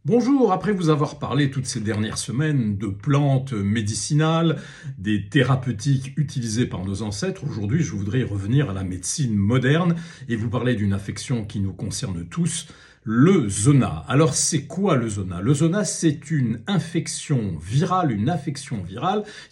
Bonjour, après vous avoir parlé toutes ces dernières semaines de plantes médicinales, des thérapeutiques utilisées par nos ancêtres, aujourd'hui je voudrais revenir à la médecine moderne et vous parler d'une affection qui nous concerne tous, le zona. Alors c'est quoi le zona? Le zona, c'est une infection virale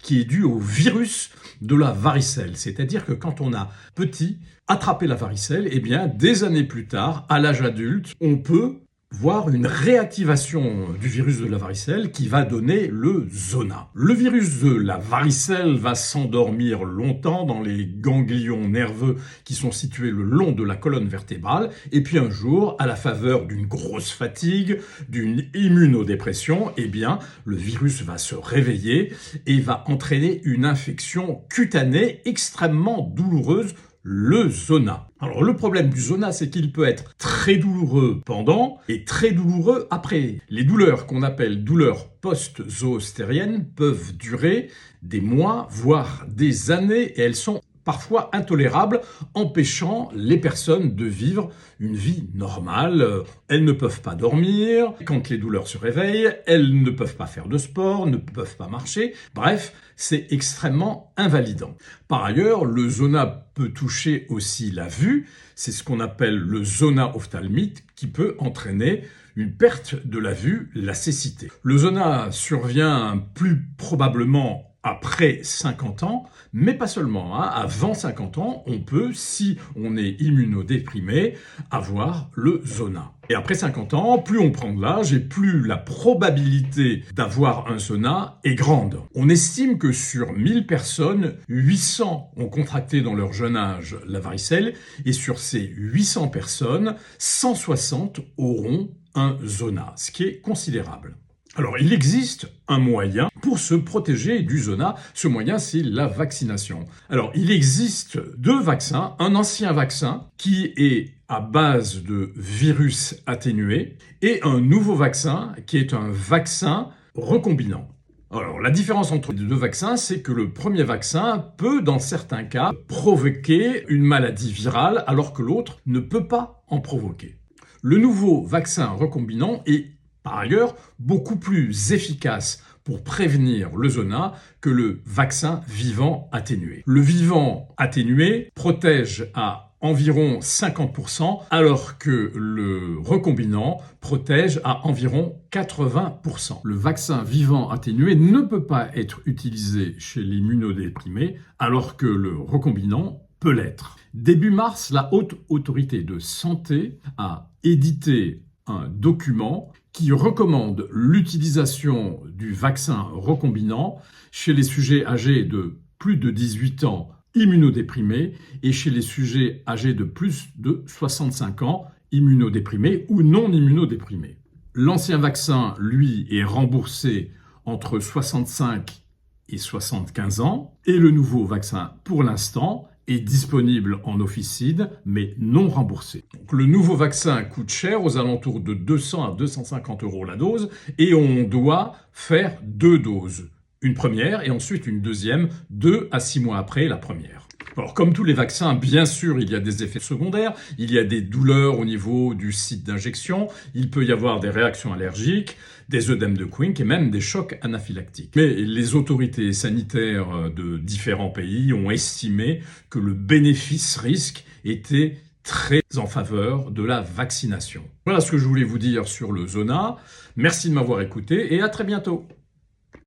qui est due au virus de la varicelle. C'est-à-dire que quand on a petit attrapé la varicelle, eh bien des années plus tard, à l'âge adulte, on peut voir une réactivation du virus de la varicelle qui va donner le zona. Le virus de la varicelle va s'endormir longtemps dans les ganglions nerveux qui sont situés le long de la colonne vertébrale, et puis un jour, à la faveur d'une grosse fatigue, d'une immunodépression, eh bien, le virus va se réveiller et va entraîner une infection cutanée extrêmement douloureuse, le zona. Alors le problème du zona, c'est qu'il peut être très douloureux pendant et très douloureux après. Les douleurs qu'on appelle douleurs post-zoostériennes peuvent durer des mois, voire des années, et elles sont parfois intolérables, empêchant les personnes de vivre une vie normale. Elles ne peuvent pas dormir quand les douleurs se réveillent, elles ne peuvent pas faire de sport, ne peuvent pas marcher. Bref, c'est extrêmement invalidant. Par ailleurs, le zona peut toucher aussi la vue. C'est ce qu'on appelle le zona ophtalmique qui peut entraîner une perte de la vue, la cécité. Le zona survient plus probablement après 50 ans, mais pas seulement. Avant 50 ans, on peut, si on est immunodéprimé, avoir le zona. Et après 50 ans, plus on prend de l'âge et plus la probabilité d'avoir un zona est grande. On estime que sur 1000 personnes, 800 ont contracté dans leur jeune âge la varicelle, et sur ces 800 personnes, 160 auront un zona, ce qui est considérable. Alors, il existe un moyen pour se protéger du zona. Ce moyen, c'est la vaccination. Alors, il existe deux vaccins. Un ancien vaccin qui est à base de virus atténué et un nouveau vaccin qui est un vaccin recombinant. Alors, la différence entre les deux vaccins, c'est que le premier vaccin peut, dans certains cas, provoquer une maladie virale alors que l'autre ne peut pas en provoquer. Le nouveau vaccin recombinant est par ailleurs beaucoup plus efficace pour prévenir le zona que le vaccin vivant atténué. Le vivant atténué protège à environ 50%, alors que le recombinant protège à environ 80%. Le vaccin vivant atténué ne peut pas être utilisé chez l'immunodéprimé, alors que le recombinant peut l'être. Début mars, la Haute Autorité de Santé a édité un document qui recommande l'utilisation du vaccin recombinant chez les sujets âgés de plus de 18 ans immunodéprimés et chez les sujets âgés de plus de 65 ans immunodéprimés ou non immunodéprimés. L'ancien vaccin, lui, est remboursé entre 65 et 75 ans et le nouveau vaccin, pour l'instant, est disponible en officine, mais non remboursé. Donc, le nouveau vaccin coûte cher, aux alentours de 200 à 250 € la dose, et on doit faire 2 doses. Une première et ensuite une deuxième, 2 à 6 mois après la première. Alors, comme tous les vaccins, bien sûr, il y a des effets secondaires, il y a des douleurs au niveau du site d'injection, il peut y avoir des réactions allergiques, des œdèmes de Quincke et même des chocs anaphylactiques. Mais les autorités sanitaires de différents pays ont estimé que le bénéfice-risque était très en faveur de la vaccination. Voilà ce que je voulais vous dire sur le zona. Merci de m'avoir écouté et à très bientôt.